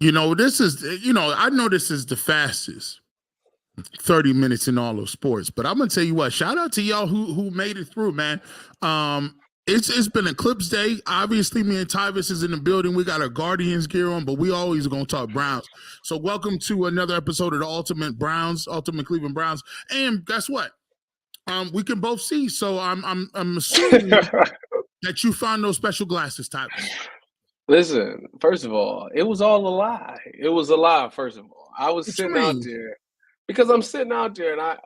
I know this is the fastest 30 minutes in all of sports, but I'm gonna tell you what, shout out to y'all who made it through, man. It's been Eclipse Day. Obviously, me and Tyvis is in the building. We got our Guardians gear on, but we always gonna talk Browns. So welcome to another episode of the Ultimate Cleveland Browns. And guess what? We can both see. So I'm assuming that you found those special glasses, Tyvis. Listen, first of all, it was all a lie. It was a lie, first of all. I was sitting out there because I'm sitting out there and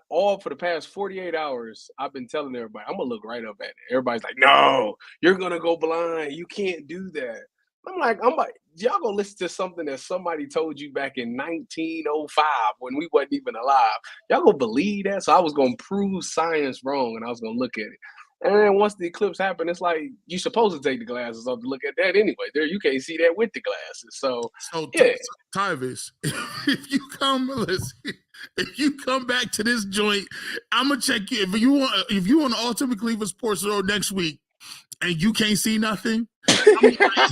for the past 48 hours, I've been telling everybody, I'm going to look right up at it. Everybody's like, no, you're going to go blind. You can't do that. I'm like, y'all going to listen to something that somebody told you back in 1905 when we wasn't even alive. Y'all going to believe that? So I was going to prove science wrong and I was going to look at it. And then once the eclipse happened, it's like you're supposed to take the glasses off to look at that anyway. There, you can't see that with the glasses. So yeah. Tyvis, if you come back to this joint, I'm gonna check you. If you on the Ultimate Cleveland Sports Road next week and you can't see nothing, I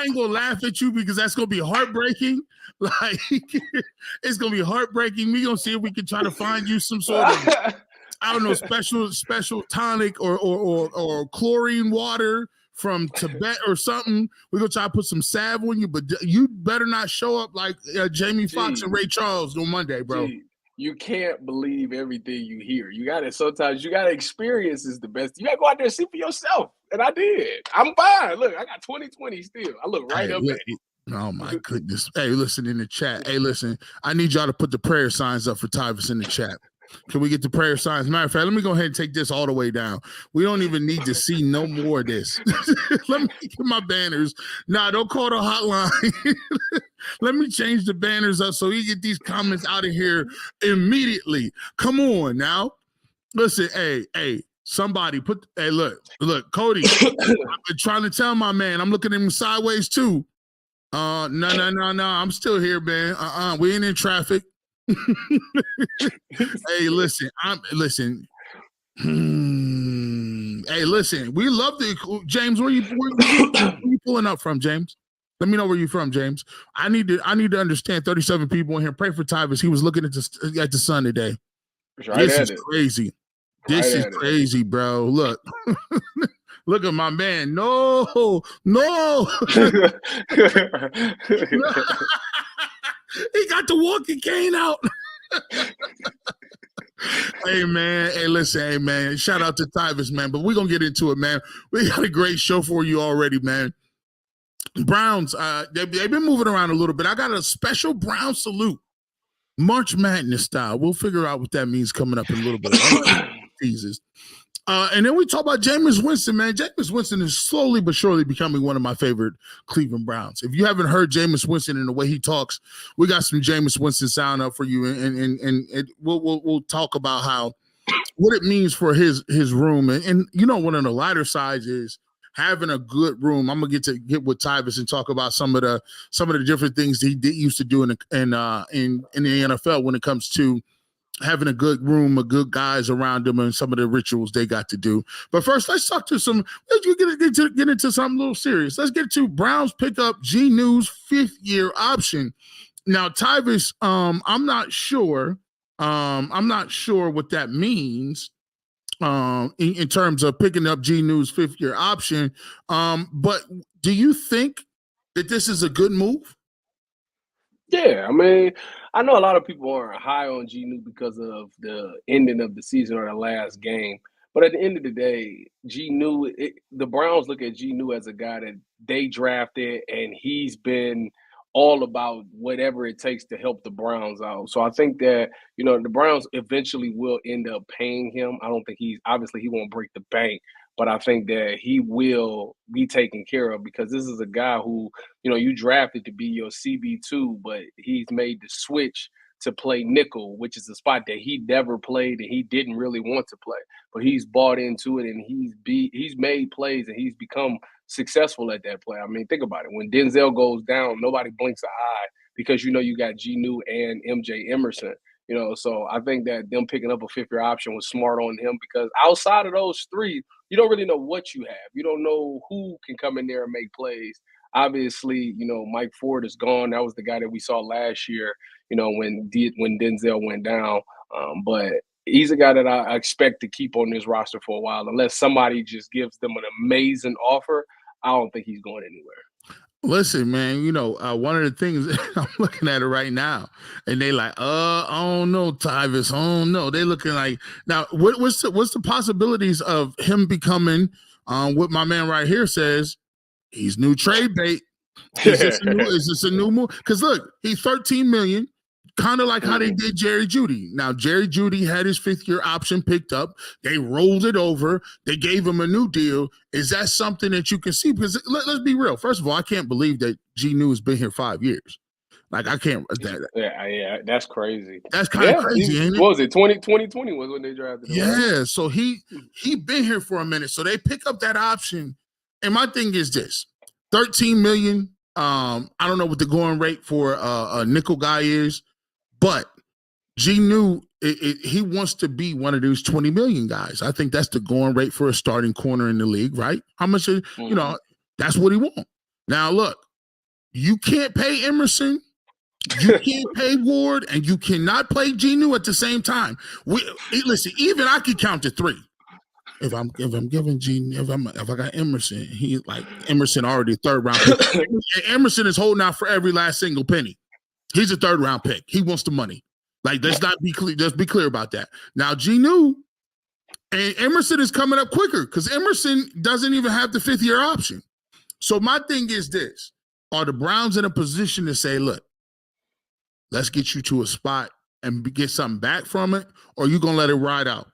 ain't gonna laugh at you because that's gonna be heartbreaking. Like it's gonna be heartbreaking. We gonna see if we can try to find you some sort of I don't know, special tonic or chlorine water from Tibet or something. We're going to try to put some salve on you, but you better not show up like Jamie Foxx and Ray Charles on Monday, bro. You can't believe everything you hear. Sometimes you got to experience is the best. You got to go out there and see for yourself. And I did. I'm fine. Look, I got 20/20 still. I look right up at it. Oh, my goodness. Hey, listen in the chat. Hey, listen, I need y'all to put the prayer signs up for Tyvis in the chat. Can we get the prayer signs? Matter of fact, let me go ahead and take this all the way down. We don't even need to see no more of this. Let me get my banners. Nah, don't call the hotline. Let me change the banners up so we get these comments out of here immediately. Come on now. Listen, hey, somebody look, Cody. I've been trying to tell my man. I'm looking at him sideways too. No. I'm still here, man. We ain't in traffic. Hey, listen. Hey, listen. We love the James. Where you pulling up from, James? Let me know where you're from, James. I need to understand. 37 people in here. Pray for Tyvis. He was looking at the sun today. This is crazy. This is crazy, bro. Look. Look at my man. No. He got the walking cane out. Hey, man. Hey, listen. Hey, man. Shout out to Tyvis, man. But we're going to get into it, man. We got a great show for you already, man. Browns, they've been moving around a little bit. I got a special Brown salute. Marsh Madness style. We'll figure out what that means coming up in a little bit. Jesus. And then we talk about Jameis Winston, man. Jameis Winston is slowly but surely becoming one of my favorite Cleveland Browns. If you haven't heard Jameis Winston and the way he talks, we got some Jameis Winston sound up for you, and we'll talk about what it means for his room. And you know, one of the lighter sides is having a good room. I'm gonna get with Tyvis and talk about some of the different things he used to do in the NFL when it comes to having a good room, a good guys around them, and some of the rituals they got to do. But first, let's talk to get into something a little serious. Let's get to Browns pick up G-News 5th-year option. Now, Tyvis, I'm not sure what that means in terms of picking up G-News 5th-year option. But do you think that this is a good move? Yeah, I mean, I know a lot of people aren't high on G-New because of the ending of the season or the last game. But at the end of the day, G-New, the Browns look at G-New as a guy that they drafted, and he's been all about whatever it takes to help the Browns out. So I think that, the Browns eventually will end up paying him. I don't think he won't break the bank, but I think that he will be taken care of because this is a guy who, you drafted to be your CB2, but he's made the switch to play nickel, which is a spot that he never played and he didn't really want to play. But he's bought into it and he's made plays and he's become successful at that play. I mean, think about it. When Denzel goes down, nobody blinks an eye because you got G-New and MJ Emerson. So I think that them picking up a 5th-year option was smart on him because outside of those three, you don't really know what you have. You don't know who can come in there and make plays. Obviously, Mike Ford is gone. That was the guy that we saw last year, when Denzel went down. But he's a guy that I expect to keep on this roster for a while. Unless somebody just gives them an amazing offer, I don't think he's going anywhere. Listen, man, one of the things I'm looking at it right now, and they like, I don't know, Tyvis, I don't know. They looking like now. What's the possibilities of him becoming? What my man right here says, he's new trade bait. Is this a new move? Because look, he's $13 million. Kind of like how they did Jerry Jeudy. Now, Jerry Jeudy had his 5th-year option picked up. They rolled it over. They gave him a new deal. Is that something that you can see? Because let's be real. First of all, I can't believe that G New has been here 5 years. Like, I can't. Yeah, that's crazy. That's kind of crazy, ain't it? What was it? 2020 was when they drafted him. Yeah, right? So he been here for a minute. So they pick up that option. And my thing is this: $13 million. I don't know what the going rate for a nickel guy is. But G knew he wants to be one of those 20 million guys. I think that's the going rate for a starting corner in the league, right? How much, that's what he wants. Now, look, you can't pay Emerson, you can't pay Ward, and you cannot play G New at the same time. Listen, even I could count to 3. If I'm giving if I got Emerson, Emerson already 3rd round pick. Emerson is holding out for every last single penny. He's a 3rd round pick. He wants the money. Like, let's not be clear. Let's be clear about that. Now, G New and Emerson is coming up quicker because Emerson doesn't even have the 5th-year option. So my thing is this: are the Browns in a position to say, "Look, let's get you to a spot and get something back from it," or are you gonna let it ride out?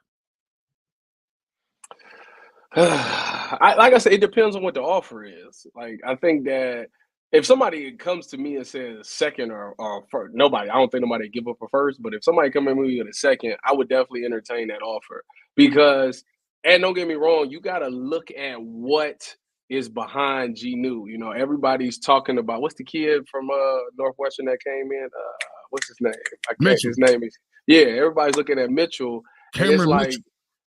Like I said, it depends on what the offer is. Like, I think that if somebody comes to me and says second or first, I don't think nobody give up a first, but if somebody come in with me with a second, I would definitely entertain that offer because, and don't get me wrong, you got to look at what is behind G New. Everybody's talking about, what's the kid from Northwestern that came in? What's his name? His name is, everybody's looking at Mitchell. And it's like, Mitchell.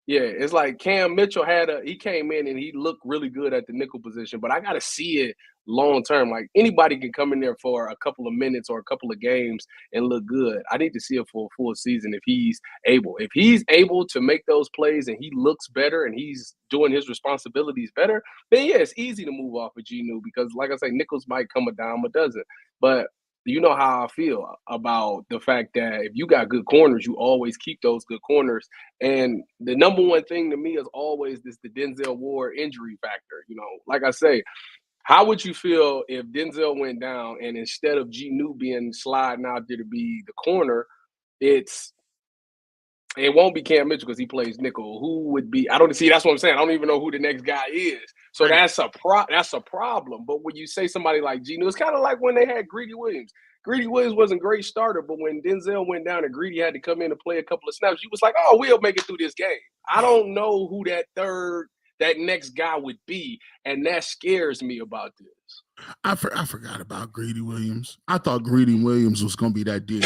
Yeah, it's like Cam Mitchell he came in and he looked really good at the nickel position, but I got to see it long term. Like, anybody can come in there for a couple of minutes or a couple of games and look good. I need to see it for a full season if he's able. If he's able to make those plays and he looks better and he's doing his responsibilities better, then yeah, it's easy to move off of G New because, like I say, nickels might come a dime a dozen. But you know how I feel about the fact that if you got good corners, you always keep those good corners. And the number one thing to me is always the Denzel Ward injury factor. Like I say, how would you feel if Denzel went down and instead of G New being sliding out there to be the corner, it won't be Cam Mitchell because he plays nickel. Who would be? I don't see. That's what I'm saying. I don't even know who the next guy is. So that's a problem. But when you say somebody like G New, it's kind of like when they had Greedy Williams. Greedy Williams wasn't a great starter, but when Denzel went down and Greedy had to come in and play a couple of snaps, you was like, oh, we'll make it through this game. I don't know who that next guy would be, and that scares me about this. I forgot about Greedy Williams. I thought Greedy Williams was going to be that dude.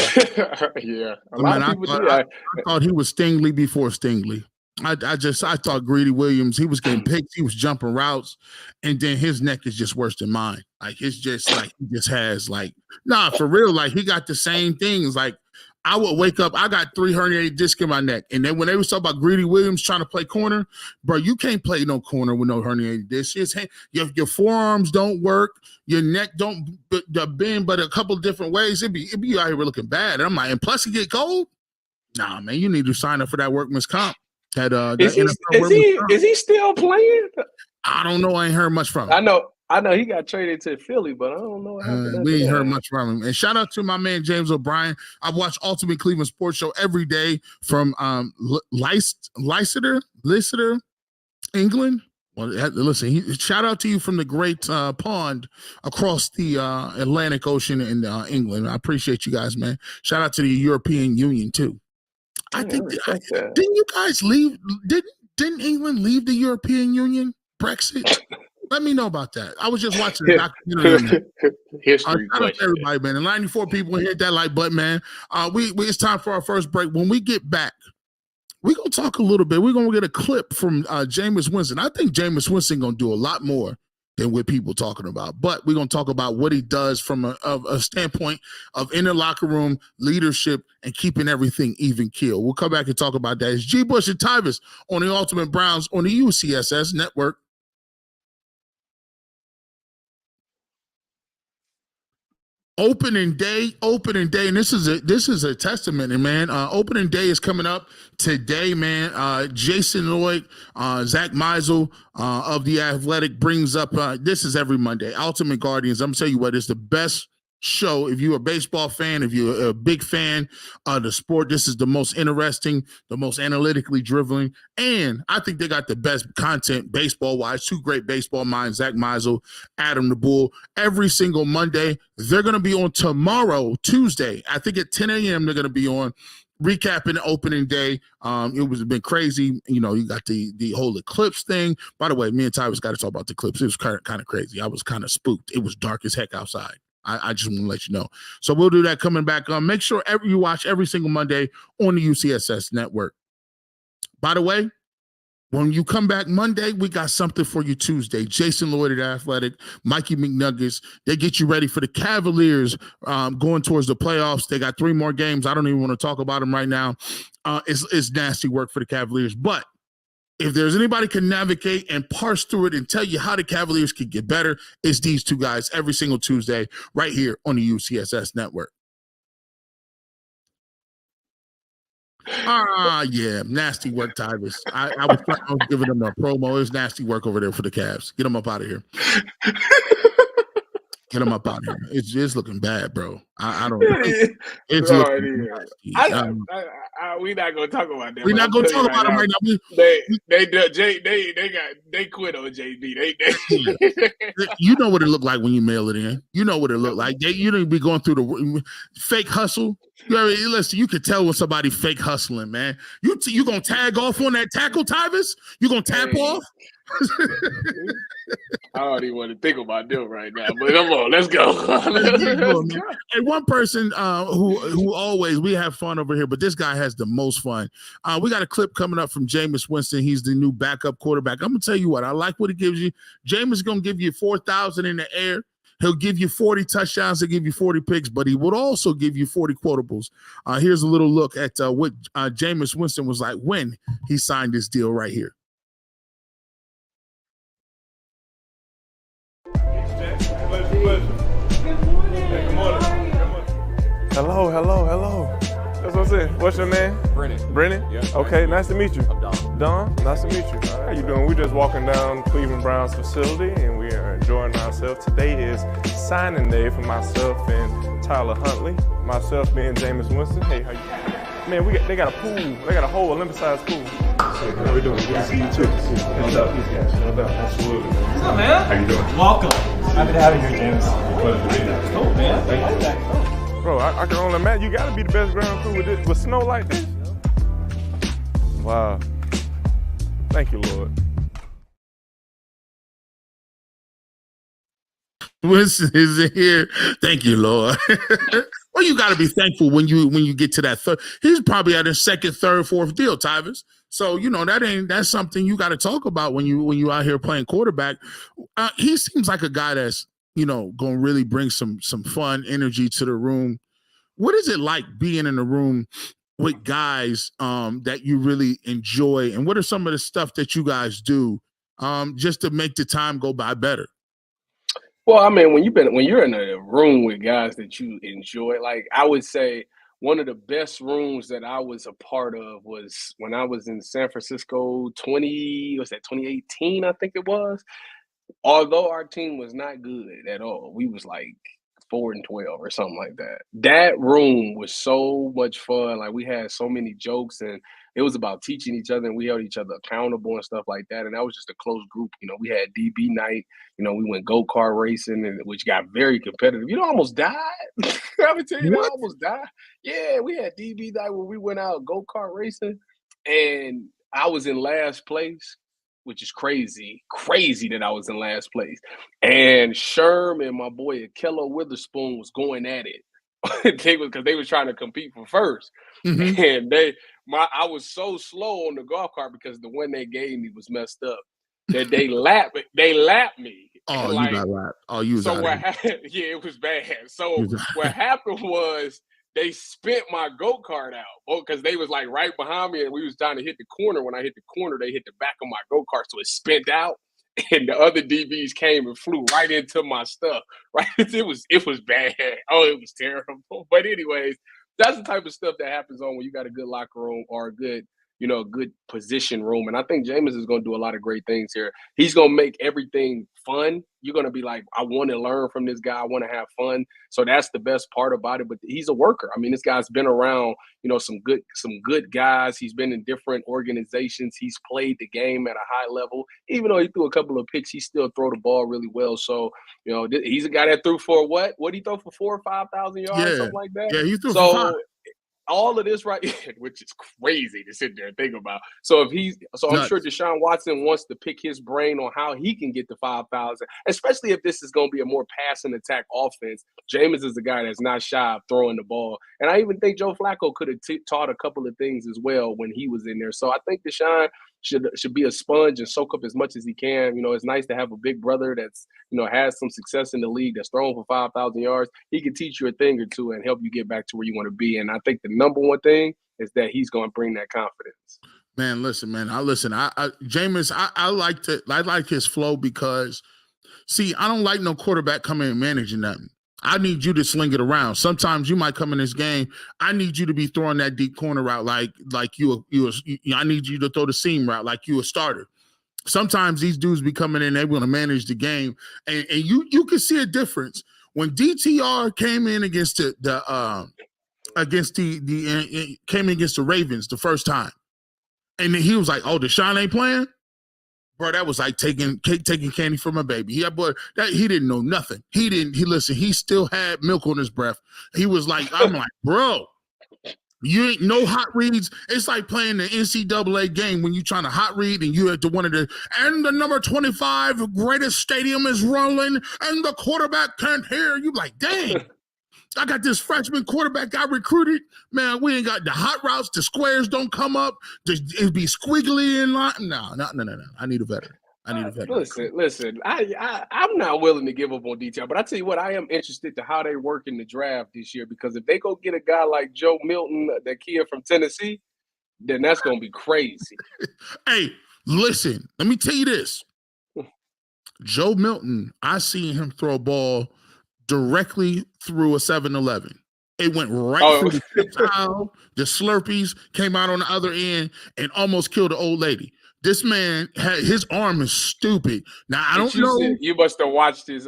Yeah. I thought he was Stingley before Stingley. I thought Greedy Williams, he was getting picked, he was jumping routes, and then his neck is just worse than mine. Like, it's just like, he just has for real, like, he got the same things. Like, I would wake up, I got 3 herniated discs in my neck. And then when they was talking about Greedy Williams trying to play corner, bro, you can't play no corner with no herniated discs. Your forearms don't work, your neck don't bend, but a couple different ways. It'd be out here looking bad. And I'm like, and plus it get cold? Nah, man, you need to sign up for that workman's comp. Is he still playing? I don't know. I ain't heard much from him. I know he got traded to Philly, but I don't know what happened. We ain't heard much from him. And shout out to my man James O'Brien. I watch Ultimate Cleveland Sports Show every day from Leicester, England. Well, listen, shout out to you from the great pond across the Atlantic Ocean in England. I appreciate you guys, man. Shout out to the European Union too. I think didn't you guys leave? Didn't England leave the European Union? Brexit? Let me know about that. I was just watching the documentary. History. Shout out to everybody, man. And 94 people hit that like button, man. It's time for our first break. When we get back, we're gonna talk a little bit. We're gonna get a clip from Jameis Winston. I think Jameis Winston gonna do a lot more than what people talking about. But we're going to talk about what he does from a standpoint of inner locker room leadership and keeping everything even keel. We'll come back and talk about that. It's G. Bush and Tyvis on the Ultimate Browns on the UCSS Network. Opening day, and this is a testament, man. Opening day is coming up today, man. Jason Lloyd, Zach Meisel of The Athletic brings up, this is every Monday, Ultimate Guardians. I'm going to tell you what, it's the best show. If you're a baseball fan, if you're a big fan of the sport, this is the most interesting, the most analytically driven, and I think they got the best content baseball-wise. Two great baseball minds, Zach Meisel, Adam the Bull, every single Monday. They're going to be on tomorrow, Tuesday. I think at 10 a.m. they're going to be on recapping the opening day. It was been crazy. You know, you got the whole eclipse thing. By the way, me and Tyvis got to talk about the eclipse. It was kind of crazy. I was kind of spooked. It was dark as heck outside. I just want to let you know. So we'll do that coming back. Make sure you watch every single Monday on the UCSS Network. By the way, when you come back Monday, we got something for you Tuesday. Jason Lloyd at Athletic, Mikey McNuggets, they get you ready for the Cavaliers going towards the playoffs. They got 3 more games. I don't even want to talk about them right now. It's nasty work for the Cavaliers. But if there's anybody can navigate and parse through it and tell you how the Cavaliers can get better, it's these two guys every single Tuesday right here on the UCSS Network. Yeah, nasty work, Tyvis. I was giving them a promo. It was nasty work over there for the Cavs. Get them up out of here. Get them up out of here. It's looking bad, bro. I don't know. It's looking we're not gonna talk about that. We're not gonna talk about them right now. They quit on JB. You know what it looked like when you mail it in. You know what it looked like. You didn't be going through the fake hustle. Listen, you could tell when somebody fake hustling, man. You gonna tag off on that tackle, Tyvis? You gonna tap off? I don't even want to think about them right now, but come on, let's go. And one person who always, we have fun over here, but this guy has the most fun. We got a clip coming up from Jameis Winston. He's the new backup quarterback. I'm gonna tell you what, I like what he gives you. Jameis gonna give you 4,000 in the air. He'll give you 40 touchdowns. He'll give you 40 picks, but he would also give you 40 quotables. Here's a little look at what Jameis Winston was like when he signed this deal right here. Hello. That's what I said. What's your name? Brennan? Yeah. Okay, nice to meet you. I'm Don. Don, nice to meet you. How you doing? We're just walking down Cleveland Browns facility and we are enjoying ourselves. Today is signing day for myself and Tyler Huntley. Myself being Jameis Winston. Hey, how you doing? Man, they got a pool. They got a whole Olympic-sized pool. How we doing? Good to see you too. No doubt. No doubt. Absolutely. What's up, man? How you doing? Welcome. Happy to have you here, James. Pleasure to be here. Cool, man. Thank you. Bro, I can only imagine. You got to be the best ground crew with snow like this. Wow. Thank you, Lord. Winston is here. Thank you, Lord. Well, you got to be thankful when you get to that third. He's probably at his second, third, fourth deal, Tyvis. So that's something you got to talk about when you out here playing quarterback. He seems like a guy that's going to really bring some fun energy to the room. What is it like being in a room with guys that you really enjoy, and what are some of the stuff that you guys do just to make the time go by better? Well, I mean, when you're in a room with guys that you enjoy, like I would say one of the best rooms that I was a part of was when I was in San Francisco 2018, I think it was. Although our team was not good at all, we was like 4-12 or something like that. That room was so much fun. Like we had so many jokes and it was about teaching each other and we held each other accountable and stuff like that. And that was just a close group. We had DB night, we went go-kart racing which got very competitive. Almost died. I would tell you that I almost died. Yeah, we had DB night where we went out go-kart racing and I was in last place, which is crazy that I was in last place. And Sherm and my boy Akello Witherspoon was going at it. Because they was trying to compete for first. Mm-hmm. And I was so slow on the golf cart because the one they gave me was messed up that they lapped me. Oh, like, you got wrapped. Oh, you was so out what here. yeah, it was bad. So what happened was they spent my go-kart out because they was like right behind me and we was trying to hit the corner. When I hit the corner, they hit the back of my go-kart, so it spent out. And the other DBs came and flew right into my stuff. Right, it was bad. Oh, it was terrible. But anyways, that's the type of stuff that happens on when you got a good locker room or a good, a good position room. And I think Jameis is going to do a lot of great things here. He's going to make everything fun. You're going to be like, I want to learn from this guy. I want to have fun. So that's the best part about it. But he's a worker. I mean, this guy's been around, some good guys. He's been in different organizations. He's played the game at a high level. Even though he threw a couple of picks, he still throw the ball really well. So, he's a guy that threw for what? What did he throw for 4,000 or 5,000 yards, something like that? Yeah, he threw for 5. All of this right, which is crazy to sit there and think about. So I'm sure Deshaun Watson wants to pick his brain on how he can get to 5,000, especially if this is going to be a more passing attack offense. Jameis is the guy that's not shy of throwing the ball. And I even think Joe Flacco could have taught a couple of things as well when he was in there. So I think Deshaun should be a sponge and soak up as much as he can. It's nice to have a big brother that's, has some success in the league, that's thrown for 5,000 yards. He can teach you a thing or two and help you get back to where you want to be. And I think the number one thing is that he's going to bring that confidence. Man, listen, man. Jameis, I like his flow because, see, I don't like no quarterback coming and managing nothing. I need you to sling it around. Sometimes you might come in this game. I need you to be throwing that deep corner route like I need you to throw the seam route like you a starter. Sometimes these dudes be coming in, they want to manage the game, and you can see a difference when DTR came in against the Ravens the first time, and then he was like, "Oh, Deshaun ain't playing." Bro, that was like taking candy from a baby. He didn't know nothing. He still had milk on his breath. He was like, I'm like, bro, you ain't no hot reads. It's like playing the NCAA game when you're trying to hot read and you have to and the number 25 greatest stadium is rolling and the quarterback can't hear. You like, dang. I got this freshman quarterback I recruited. Man, we ain't got the hot routes. The squares don't come up. It'd be squiggly in line. No. I need a veteran. Listen. I'm not willing to give up on detail, but I tell you what, I am interested to how they work in the draft this year because if they go get a guy like Joe Milton, that kid from Tennessee, then that's going to be crazy. Hey, listen, let me tell you this. Joe Milton, I seen him throw a ball directly through a 7-Eleven. It went right through the chip aisle. The Slurpees came out on the other end and almost killed an old lady. This man his arm is stupid. Now I don't know. You must have watched his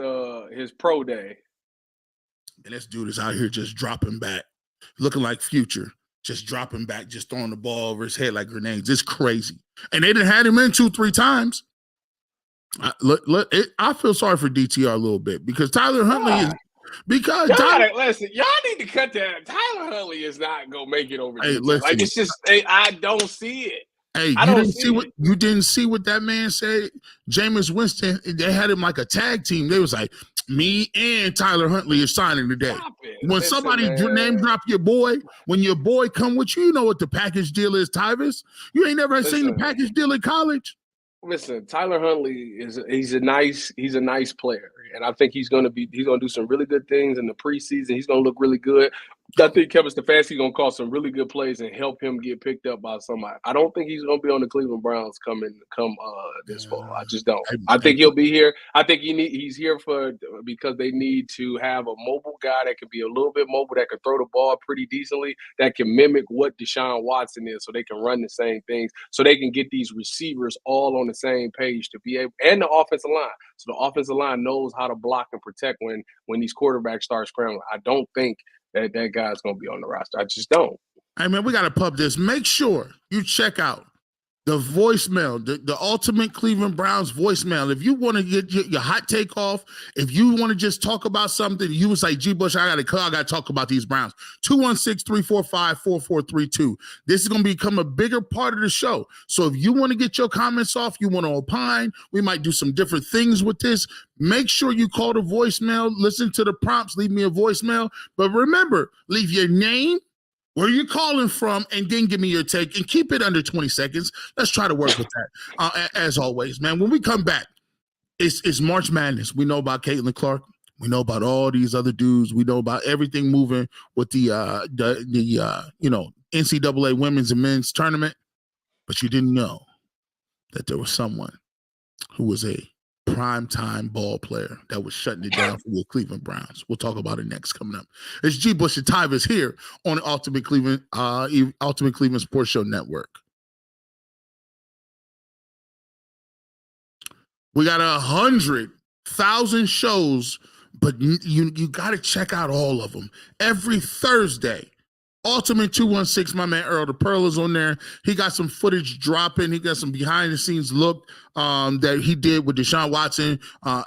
pro day. And this dude is out here just dropping back, looking like Future, just dropping back, just throwing the ball over his head like grenades. It's crazy. And they done had him in 2-3 times. I feel sorry for DTR a little bit because Tyler Huntley is because listen. Y'all need to cut that. Tyler Huntley is not gonna make it over. Hey, listen, like it's just I don't see it. Hey, you didn't see what that man said. Jameis Winston, they had him like a tag team. They was like, me and Tyler Huntley is signing today. When somebody name drop your boy, when your boy come with you, you know what the package deal is, Tyvis. You ain't never seen the package deal in college. Listen, Tyler Huntley he's a nice player, and I think he's gonna do some really good things in the preseason. He's gonna look really good. I think Kevin Stefanski's gonna call some really good plays and help him get picked up by somebody. I don't think he's gonna be on the Cleveland Browns come this fall. I just don't. I think he'll be here. I think he's here because they need to have a mobile guy that can be a little bit mobile, that can throw the ball pretty decently, that can mimic what Deshaun Watson is, so they can run the same things, so they can get these receivers all on the same page to be able, and the offensive line. So the offensive line knows how to block and protect when these quarterbacks start scrambling. I don't think that guy's going to be on the roster. I just don't. Hey, man, we got to pub this. Make sure you check out the voicemail, the Ultimate Cleveland Browns voicemail. If you want to get your hot take off, if you want to just talk about something, you was like, G. Bush, I got to talk about these Browns. 216-345-4432. This is going to become a bigger part of the show. So if you want to get your comments off, you want to opine, we might do some different things with this. Make sure you call the voicemail, listen to the prompts, leave me a voicemail. But remember, leave your name, where you're calling from, and then give me your take, and keep it under 20 seconds. Let's try to work with that. As always, man, when we come back, it's March Madness. We know about Caitlin Clark. We know about all these other dudes. We know about everything moving with the NCAA women's and men's tournament. But you didn't know that there was someone who was a primetime ball player that was shutting it down for the Cleveland Browns. We'll talk about it next coming up. It's G. Bush and Tyvis here on the Ultimate Cleveland Sports Show Network. We got 100,000 shows, but you got to check out all of them. Every Thursday, Ultimate 216, my man Earl the Pearl is on there. He got some footage dropping. He got some behind-the-scenes look that he did with Deshaun Watson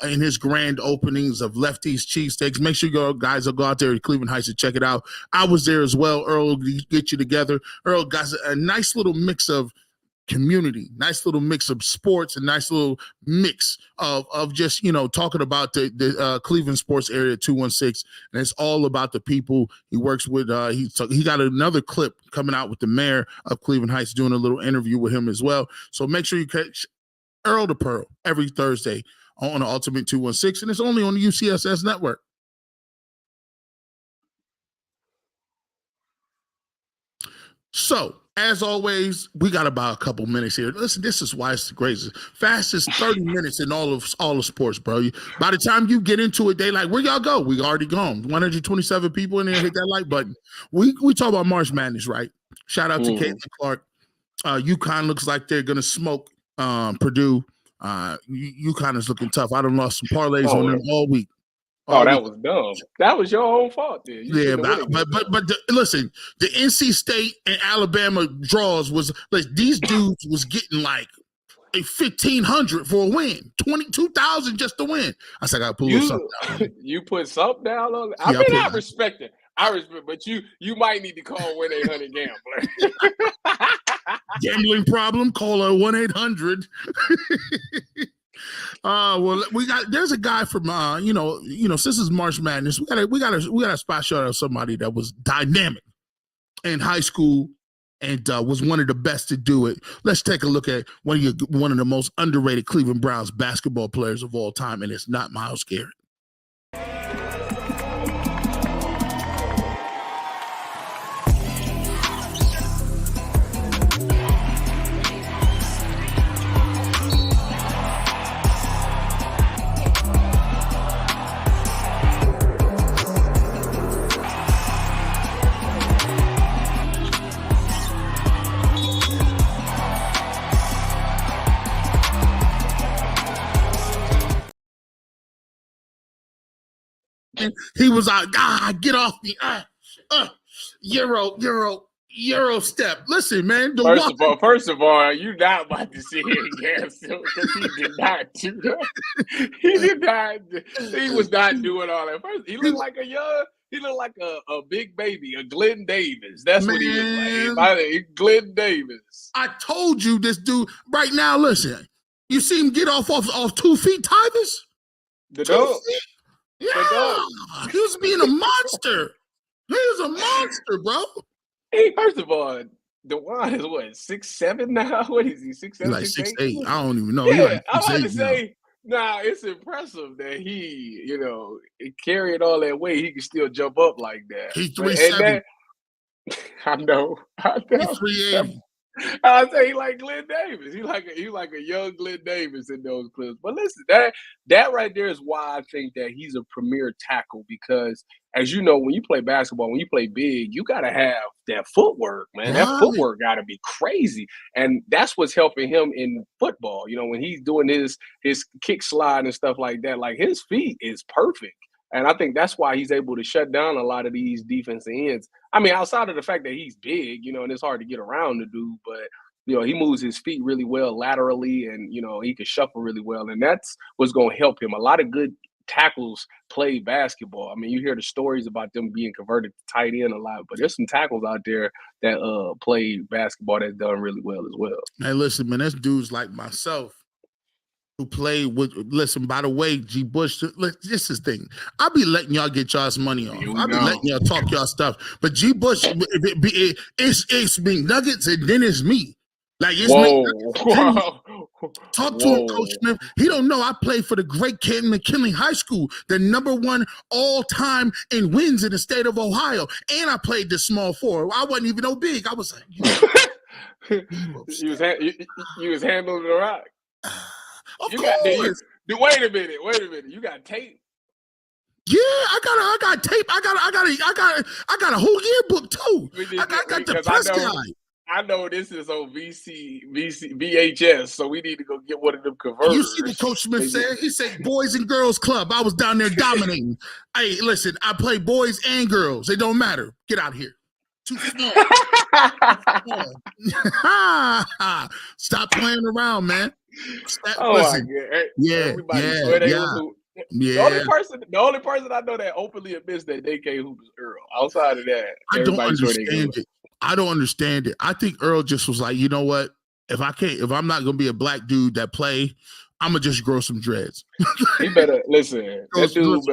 in his grand openings of Lefty's Cheesesteaks. Make sure you guys will go out there to Cleveland Heights and check it out. I was there as well. Earl will get you together. Earl got a nice little mix of community, nice little mix of sports, and nice little mix of just talking about the Cleveland sports area 216, and it's all about the people he works with. He got another clip coming out with the mayor of Cleveland Heights, doing a little interview with him as well. So make sure you catch Earl the Pearl every Thursday on the Ultimate 216, and it's only on the UCSS network. So, as always, we got about a couple minutes here. Listen, this is why it's the greatest. Fastest 30 minutes in all of sports, bro. By the time you get into it, they like, where y'all go? We already gone. 127 people in there, hit that like button. We talk about Marsh Madness, right? Shout out to Caitlin Clark. UConn looks like they're going to smoke Purdue. UConn is looking tough. I done lost some parlays on them all week. Oh, that was dumb. That was your own fault, then. But listen, the NC State and Alabama draws was like these dudes was getting like a 1,500 for a win, 22,000 just to win. I said, I gotta pull something down. You put something down on it. I respect it. But you might need to call 1-800-GAMBLER. Gambling problem? Call her 1-800. Well, there's a guy from since it's March Madness, we got a spot shot of somebody that was dynamic in high school and was one of the best to do it. Let's take a look at one of the most underrated Cleveland Browns basketball players of all time, and it's not Myles Garrett. He was out, get off me. Euro step. Listen, man. First of all, you're not about to sit here again because he did not do that. He was not doing all that. First, he looked like a big baby, a Glenn Davis. That's what he looked like. Glenn Davis. I told you this dude right now. Listen, you see him get off 2 feet, Tyvis? The dog. Yeah, he was being a monster. He was a monster, bro. Hey, first of all, DeJuan is what, 6'7" now? What is he, 6'7"? Like 6'8". I don't even know. Yeah, I was to say, it's impressive that he, carrying all that weight, he can still jump up like that. He's 3'7". I know. He's 3'80". I say he like Glenn Davis. He like a young Glenn Davis in those clips. But listen, that right there is why I think that he's a premier tackle, because as you know, when you play basketball, when you play big, you gotta have that footwork, man. That footwork gotta be crazy. And that's what's helping him in football. When he's doing his kick slide and stuff like that, like his feet is perfect. And I think that's why he's able to shut down a lot of these defensive ends. I mean, outside of the fact that he's big, and it's hard to get around the dude, but, he moves his feet really well laterally and, he can shuffle really well. And that's what's going to help him. A lot of good tackles play basketball. I mean, you hear the stories about them being converted to tight end a lot, but there's some tackles out there that play basketball that's done really well as well. Hey, listen, man, there's dudes like myself who play with, listen, by the way, G. Bush, this is the thing. I'll be letting y'all get y'all's money off. I'll be letting y'all talk y'all stuff. But G. Bush, it's me Nuggets and then it's me. Like, it's me. Talk to him, Coach Smith. He don't know I played for the great Canton McKinley High School, the #1 all-time in wins in the state of Ohio. And I played the small four. I wasn't even no big. I was like, you was handling the rock. Of course. Wait a minute. You got tape. Yeah, I got tape. I got a whole yearbook too. I got the press guy. I know this is on VHS, so we need to go get one of them converters. You see what Coach Smith said? He said boys and girls club. I was down there dominating. Hey, listen, I play boys and girls. It don't matter. Get out of here. Too small. Stop playing around, man. Listen, yeah. The only person I know that openly admits that they can't hoop is Earl. Outside of that, I don't understand it. I don't understand it. I think Earl just was like, you know what? If I'm not gonna be a black dude that play, I'm gonna just grow some dreads. He better listen. That dude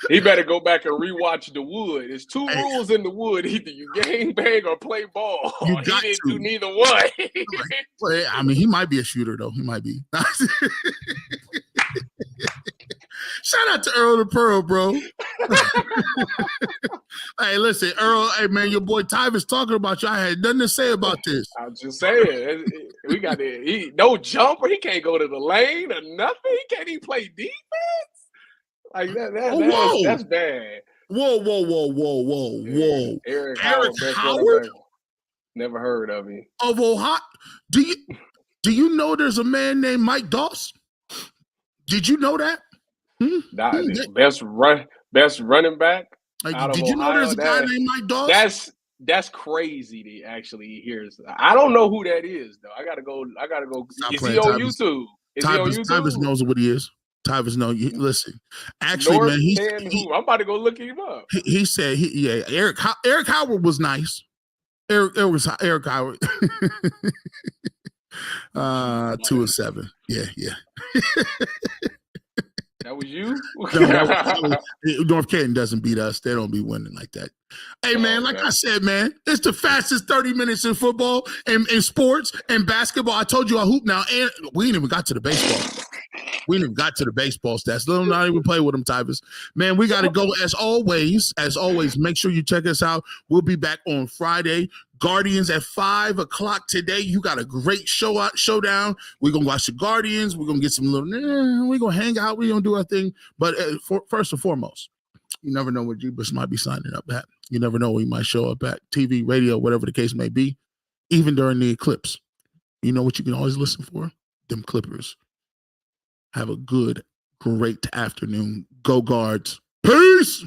he better go back and rewatch The Wood. There's two rules in The Wood: either you gang bang or play ball. He didn't do neither one. I mean, he might be a shooter though. He might be. Shout out to Earl the Pearl, bro. Hey, listen, Earl. Hey, man, your boy Tyvis talking about you. I had nothing to say about this. I'm just saying, we got no jumper. He can't go to the lane or nothing. He can't even play defense. Like that's bad. Whoa. Eric Howard? Never heard of him. Of Ohio? Do you know there's a man named Mike Doss? Did you know that? Best running back. Did you know there's a guy named Mike Doss? That's crazy to actually hear. I don't know who that is though. I gotta go. Is he on YouTube? Tyvis knows what he is. Tyvis knows. Listen, actually, man, I'm about to go look him up. He said, Eric Howard was nice. Eric Howard. 2-7. Yeah. That was you? North Canton doesn't beat us. They don't be winning like that. Hey, man, like I said, man, it's the fastest 30 minutes in football and in sports and basketball. I told you I hoop now, and we ain't even got to the baseball. We ain't even got to the baseball stats. Let them not even play with them, Tyvis. Man, we got to go as always. Make sure you check us out. We'll be back on Friday. Guardians at 5:00 today. You got a great showdown. We're going to watch the Guardians. We're going to get some little, we're going to hang out. We're going to do our thing. But first and foremost, you never know what Jeebus might be signing up at. You never know where he might show up at. TV, radio, whatever the case may be. Even during the eclipse. You know what you can always listen for? Them Clippers. Have a great afternoon. Go Guards. Peace.